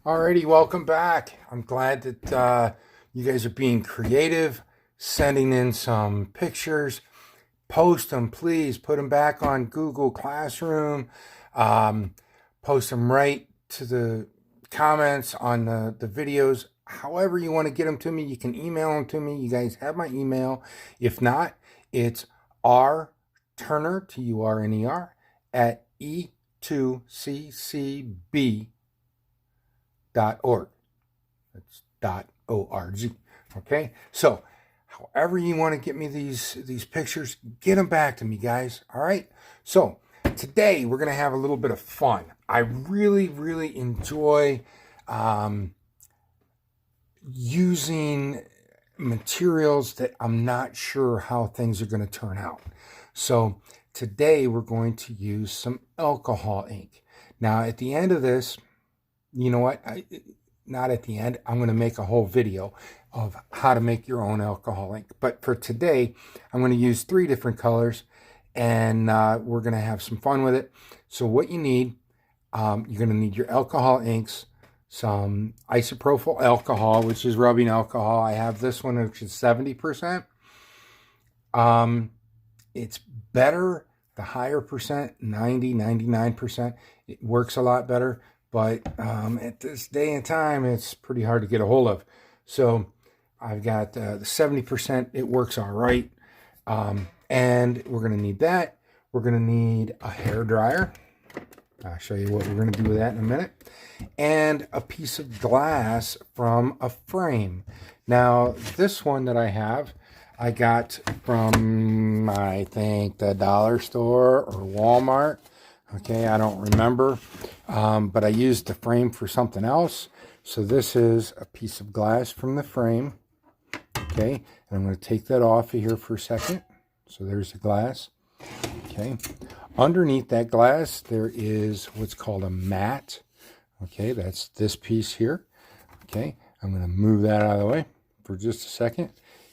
Alrighty, welcome back. I'm glad that you guys are being creative, sending in some pictures. Post them, please. Put them back on Google Classroom. Post them right to the comments on the videos. However you want to get them to me, you can email them to me. You guys have my email. If not, it's rturner, Turner, at e2ccb.org. That's .org. Okay, so however you want to get me these pictures, get them back to me, guys. All right. So today we're gonna have a little bit of fun. I really enjoy using materials that I'm not sure how things are going to turn out. So today we're going to use some alcohol ink. Now at the end of this, you know what? Not at the end. I'm going to make a whole video of how to make your own alcohol ink. But for today, I'm going to use 3 different colors, and we're going to have some fun with it. So what you need, you're going to need your alcohol inks, some isopropyl alcohol, which is rubbing alcohol. I have this one, which is 70%. It's better, the higher percent, 90, 99%. It works a lot better. But at this day and time, it's pretty hard to get a hold of. So I've got the 70%. It works all right. And we're going to need that. We're going to need a hair dryer. I'll show you what we're going to do with that in a minute. And a piece of glass from a frame. Now, this one that I have, I got from, I think, the dollar store or Walmart. Okay, I don't remember, but I used the frame for something else. So this is a piece of glass from the frame. Okay, and I'm going to take that off of here for a second. So there's the glass. Okay, underneath that glass, there is what's called a mat. Okay, that's this piece here. Okay, I'm going to move that out of the way for just a second.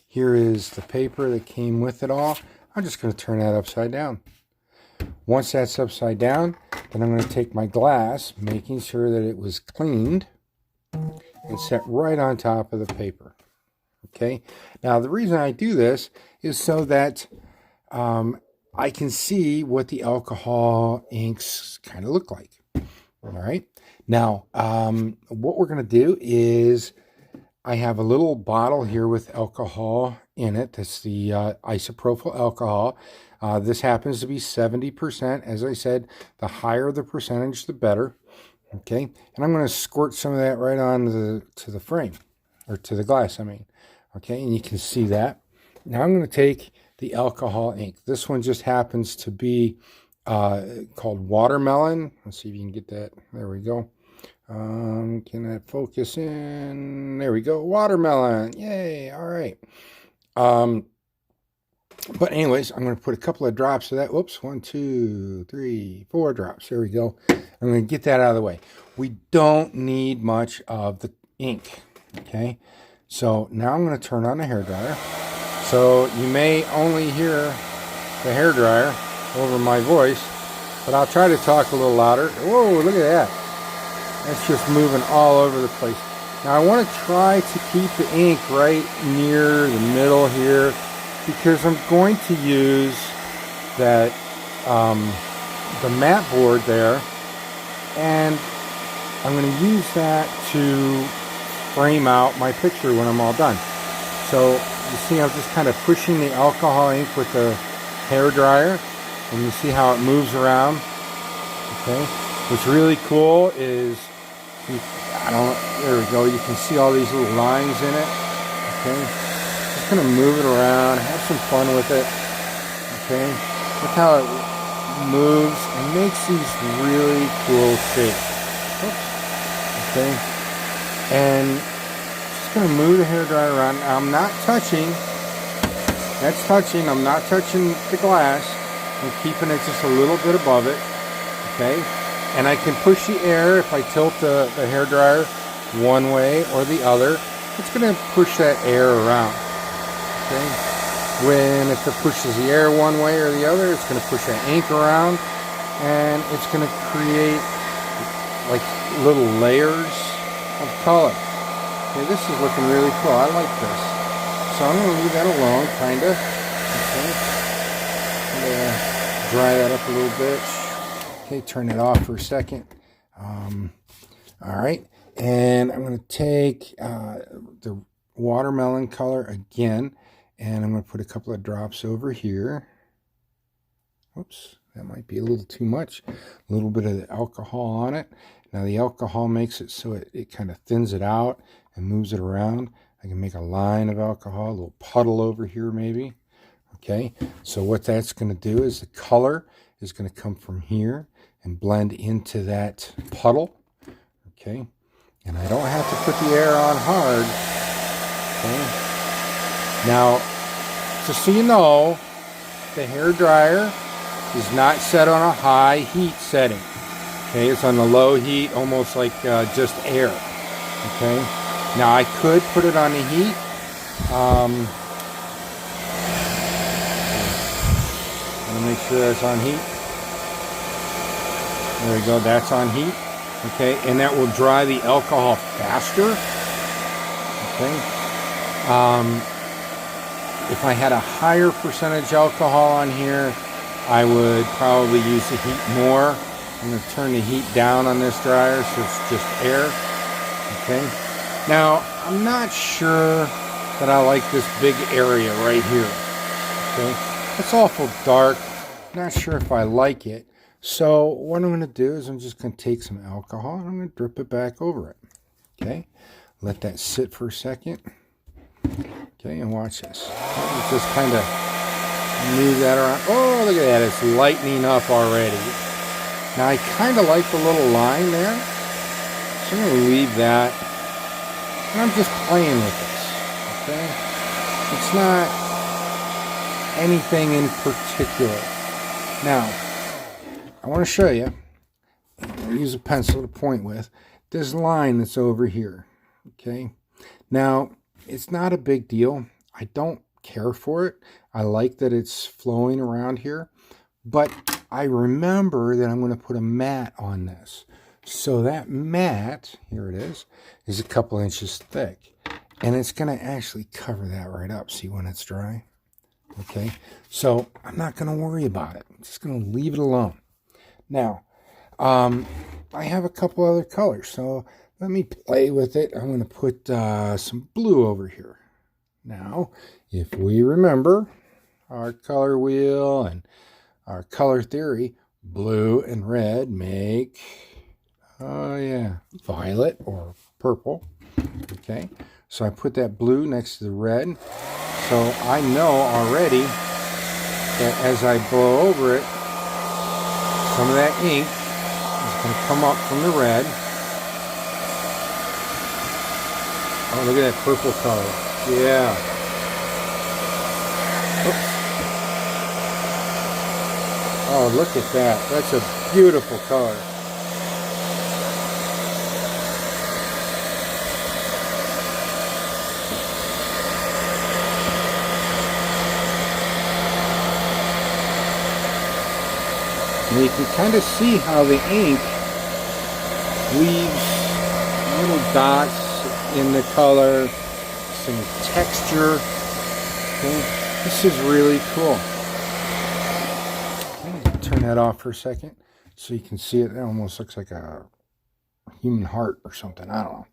Here is the paper that came with it all. I'm just going to turn that upside down. Once that's upside down, then I'm going to take my glass, making sure that it was cleaned, and set right on top of the paper. Okay, now the reason I do this is so that I can see what the alcohol inks kind of look like. All right, now what we're going to do is I have a little bottle here with alcohol in it. That's the isopropyl alcohol. This happens to be 70%. As I said, the higher the percentage, the better. Okay, and I'm going to squirt some of that right on to the frame, or to the glass, I mean. Okay, and you can see that. Now I'm going to take the alcohol ink. This one just happens to be called watermelon. Let's see if you can get that. There we go. Can that focus in? There we go. Watermelon. Yay. All right. But anyways, I'm going to put a couple of drops of that. Whoops. 1, 2, 3, 4 drops. There we go. I'm going to get that out of the way. We don't need much of the ink. Okay. So now I'm going to turn on the hairdryer. So you may only hear the hairdryer over my voice, but I'll try to talk a little louder. Whoa, look at that. That's just moving all over the place. Now I want to try to keep the ink right near the middle here, because I'm going to use that the mat board there, and I'm going to use that to frame out my picture when I'm all done. So you see I'm just kind of pushing the alcohol ink with the hair dryer, and you see how it moves around. Okay, what's really cool is there we go, you can see all these little lines in it. Okay, just gonna move it around, have some fun with it. Okay, look how it moves and makes these really cool shapes. Oops. Okay, and just gonna move the hairdryer around. Now, I'm not touching. That's touching. I'm not touching the glass. I'm keeping it just a little bit above it. Okay, and I can push the air if I tilt the hairdryer one way or the other. It's going to push that air around. Okay, if it pushes the air one way or the other, it's going to push that ink around, and it's going to create like little layers of color. Okay, this is looking really cool. I like this. So I'm going to leave that alone, kind of. Okay. Dry that up a little bit. Okay, turn it off for a second. All right, and I'm going to take the watermelon color again, and I'm going to put a couple of drops over here. Oops, that might be a little too much. A little bit of the alcohol on it. Now the alcohol makes it so it kind of thins it out and moves it around. I can make a line of alcohol, a little puddle over here maybe. Okay, so what that's going to do is the color is going to come from here and blend into that puddle. Okay, and I don't have to put the air on hard. Okay, now just so you know, the hair dryer is not set on a high heat setting. Okay, it's on the low heat, almost like just air. Okay, now I could put it on the heat. I'm gonna make sure that's on heat. There we go, that's on heat. Okay, and that will dry the alcohol faster. Okay. If I had a higher percentage alcohol on here, I would probably use the heat more. I'm going to turn the heat down on this dryer so it's just air. Okay. Now, I'm not sure that I like this big area right here. Okay. It's awful dark. Not sure if I like it. So what I'm going to do is I'm just going to take some alcohol and I'm going to drip it back over it. Okay. Let that sit for a second. Okay, and watch this. Let's just kind of move that around. Oh, look at that. It's lightening up already. Now, I kind of like the little line there. So I'm going to leave that. And I'm just playing with this. Okay? It's not anything in particular. Now, I want to show you. I'll use a pencil to point with. This line that's over here. Okay? Now, it's not a big deal. I don't care for it. I like that it's flowing around here. But I remember that I'm going to put a mat on this. So that mat, here it is a couple inches thick. And it's going to actually cover that right up. See when it's dry? Okay. So I'm not going to worry about it. I'm just going to leave it alone. Now, I have a couple other colors. So let me play with it. I'm going to put some blue over here. Now, if we remember our color wheel and our color theory, blue and red make, violet or purple. Okay, so I put that blue next to the red. So I know already that as I blow over it, some of that ink is going to come up from the red. Oh, look at that purple color. Yeah. Oops. Oh, look at that. That's a beautiful color. And you can kind of see how the ink leaves little dots in the color, some texture. Okay. This is really cool. Okay, turn that off for a second so you can see it. It almost looks like a human heart or something. I don't know.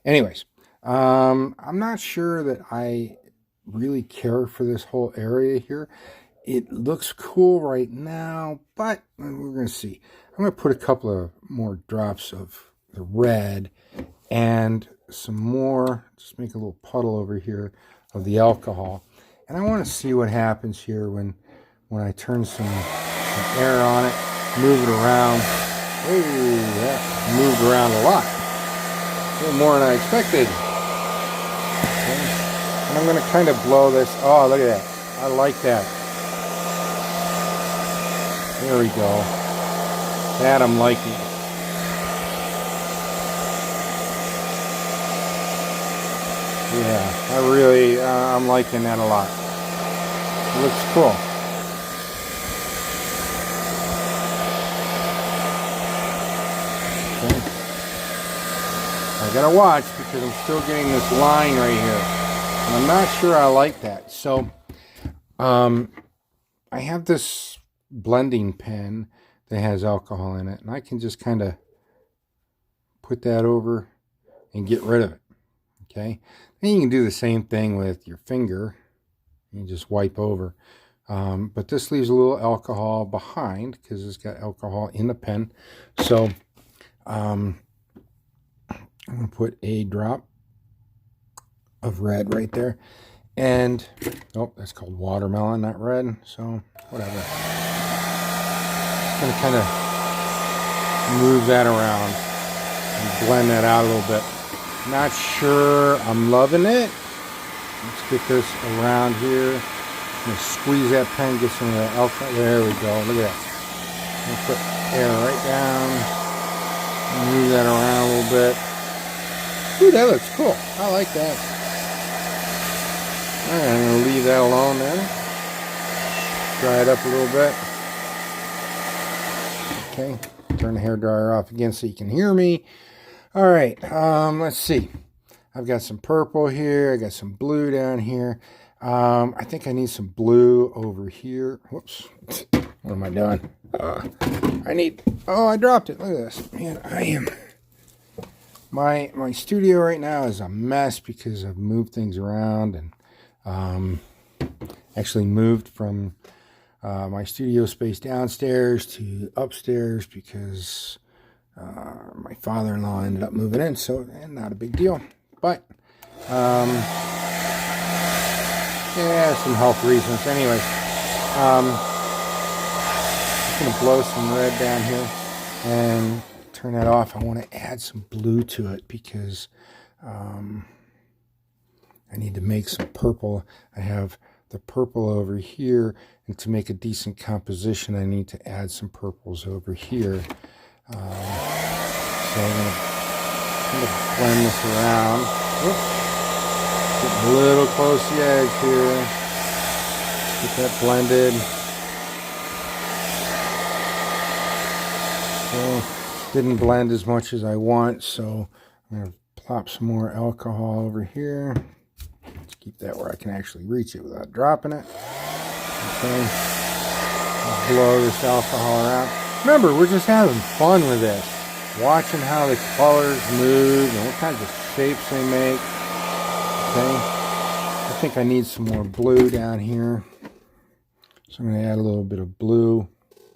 Anyways, I'm not sure that I really care for this whole area here. It looks cool right now, but we're going to see. I'm going to put a couple of more drops of the red and some more, just make a little puddle over here of the alcohol. And I want to see what happens here when I turn some air on it, move it around. Oh, that moved around a lot. A little more than I expected. Okay. And I'm going to kind of blow this. Oh, look at that. I like that. There we go. That I'm liking. Yeah, I'm liking that a lot. It looks cool. Okay. I gotta watch because I'm still getting this line right here. And I'm not sure I like that. So, I have this blending pen that has alcohol in it. And I can just kind of put that over and get rid of it. Okay. Then you can do the same thing with your finger. You just wipe over. But this leaves a little alcohol behind because it's got alcohol in the pen. So I'm going to put a drop of red right there. And, oh, that's called watermelon, not red. So, whatever. Just going to kind of move that around and blend that out a little bit. Not sure I'm loving it. Let's get this around here. I'm going to squeeze that pen, get some of that alcohol. There we go. Look at that. I'm going to put air right down. Move that around a little bit. Ooh, that looks cool. I like that. All right, I'm going to leave that alone then. Dry it up a little bit. Okay, turn the hairdryer off again so you can hear me. All right, let's see. I've got some purple here. I got some blue down here. I think I need some blue over here. Whoops. What am I doing? I dropped it. Look at this. Man, I am... My studio right now is a mess because I've moved things around and actually moved from my studio space downstairs to upstairs because my father-in-law ended up moving in, so not a big deal. But yeah, some health reasons. Anyways, I'm just gonna blow some red down here and turn that off. I want to add some blue to it because I need to make some purple. I have the purple over here, and to make a decent composition I need to add some purples over here. So I'm going to blend this around. Whoops. Getting a little close to the edge here. Get that blended. So, didn't blend as much as I want, so I'm going to plop some more alcohol over here. Let's keep that where I can actually reach it without dropping it. Okay. I'll blow this alcohol around. Remember, we're just having fun with this. Watching how the colors move and what kinds of shapes they make. Okay. I think I need some more blue down here. So I'm going to add a little bit of blue.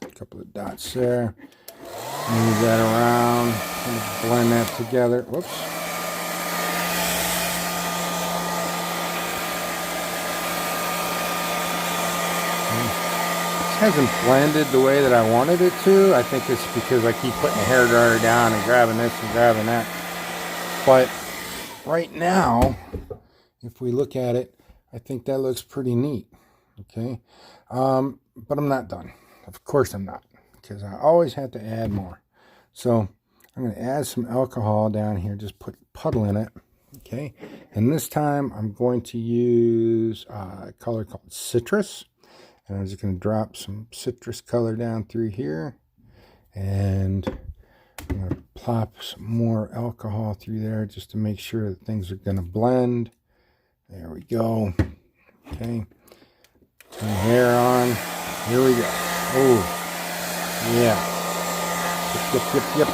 A couple of dots there. Move that around, blend that together. Whoops. It hasn't blended the way that I wanted it to. I think it's because I keep putting the hairdryer down and grabbing this and grabbing that. But right now, if we look at it, I think that looks pretty neat. Okay. But I'm not done. Of course I'm not, because I always have to add more. So I'm going to add some alcohol down here, just put puddle in it. Okay. And this time I'm going to use a color called citrus. And I'm just going to drop some citrus color down through here. And I'm going to plop some more alcohol through there just to make sure that things are going to blend. There we go. Okay. Turn the hair on. Here we go. Oh, yeah. Yep.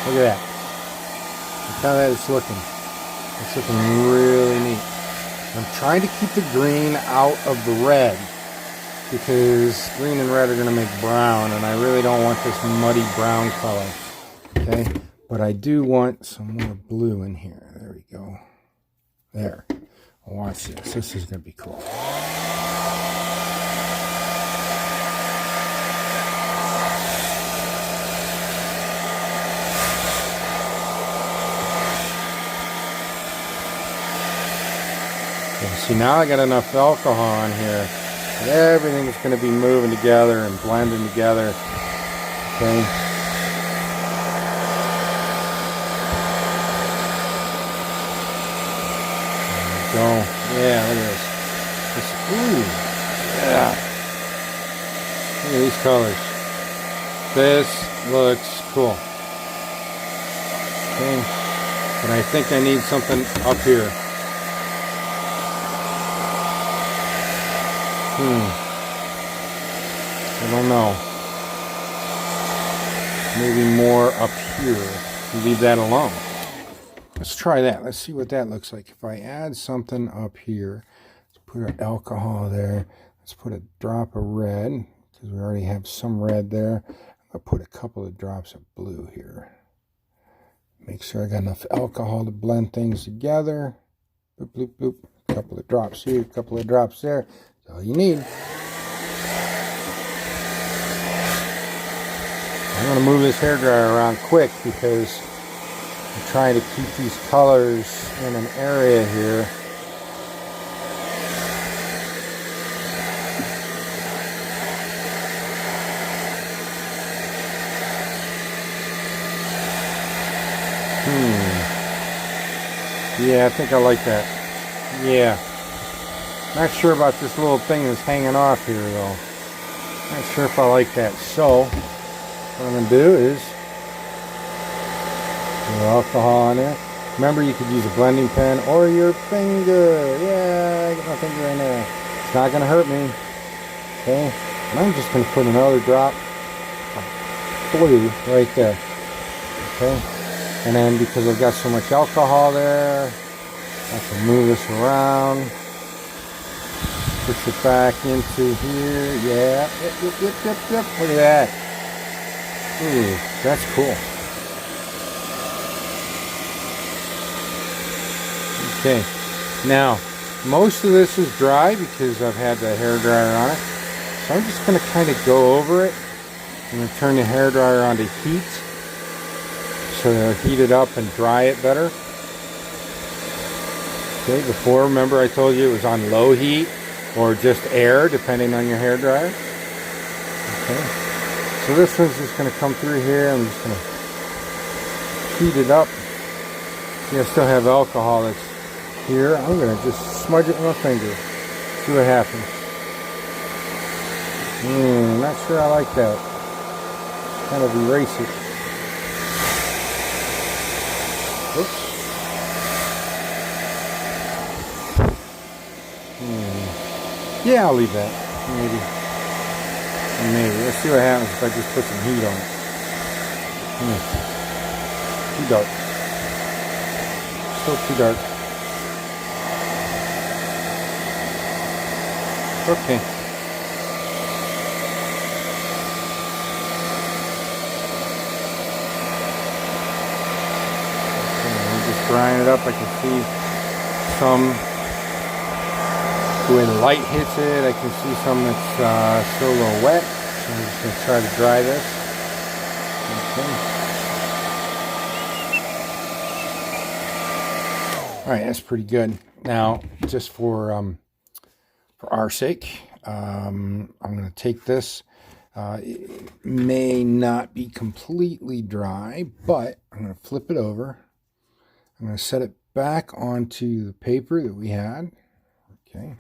Look at that. Look how that is looking. It's looking really neat. I'm trying to keep the green out of the red because green and red are going to make brown, and I really don't want this muddy brown color. Okay, but I do want some more blue in here. There we go. There. Watch this. This is going to be cool. See, now I got enough alcohol in here that everything's going to be moving together and blending together. Okay. There we go. Yeah, look at this. Ooh, yeah. Look at these colors. This looks cool. Okay. But I think I need something up here. I don't know. Maybe more up here. Leave that alone. Let's try that. Let's see what that looks like. If I add something up here, let's put our alcohol there. Let's put a drop of red, because we already have some red there. I'll put a couple of drops of blue here. Make sure I got enough alcohol to blend things together. Bloop, bloop, bloop. A couple of drops here, a couple of drops there. That's all you need. I'm going to move this hairdryer around quick because I'm trying to keep these colors in an area here. Yeah, I think I like that. Yeah. Not sure about this little thing that's hanging off here, though. Not sure if I like that. So, what I'm going to do is put alcohol on there. Remember, you could use a blending pen or your finger. Yeah, I got my finger in there. It's not going to hurt me. Okay. And I'm just going to put another drop of blue right there. Okay. And then because I've got so much alcohol there, I can move this around. Push it back into here. Yeah. Yep. Look at that. Ooh, that's cool. Okay. Now, most of this is dry because I've had the hairdryer on it. So I'm just going to kind of go over it. I'm going to turn the hairdryer on to heat, so it'll heat it up and dry it better. Okay, before, remember I told you it was on low heat or just air, depending on your hairdryer. Okay, so this one's just going to come through here. I'm just going to heat it up. See, I still have alcohol that's here. I'm going to just smudge it with my finger. See what happens. Not sure I like that. Kind of erase it. Oops. Yeah, I'll leave that. Maybe. Let's see what happens if I just put some heat on it. Too dark. Still too dark. Okay. Just drying it up. I can see some, the way the light hits it, I can see some that's still a little wet. So I'm just going to try to dry this. Okay. Alright, that's pretty good. Now, just for our sake, I'm going to take this. It may not be completely dry, but I'm going to flip it over. I'm going to set it back onto the paper that we had. Okay.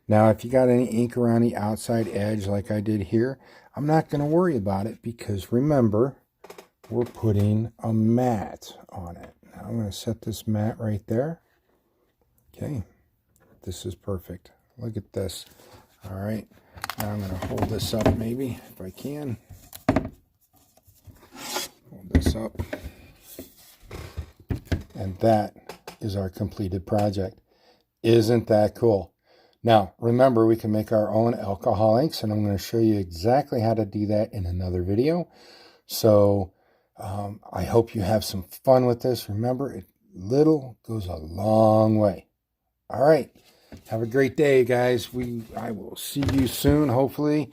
Now, if you got any ink around the outside edge like I did here, I'm not going to worry about it because remember, we're putting a mat on it. Now, I'm going to set this mat right there. Okay. This is perfect. Look at this. All right. Now I'm going to hold this up maybe if I can. Hold this up. And that is our completed project. Isn't that cool? Now, remember, we can make our own alcohol inks, and I'm going to show you exactly how to do that in another video. So, I hope you have some fun with this. Remember, little goes a long way. All right. Have a great day, guys. I will see you soon, hopefully.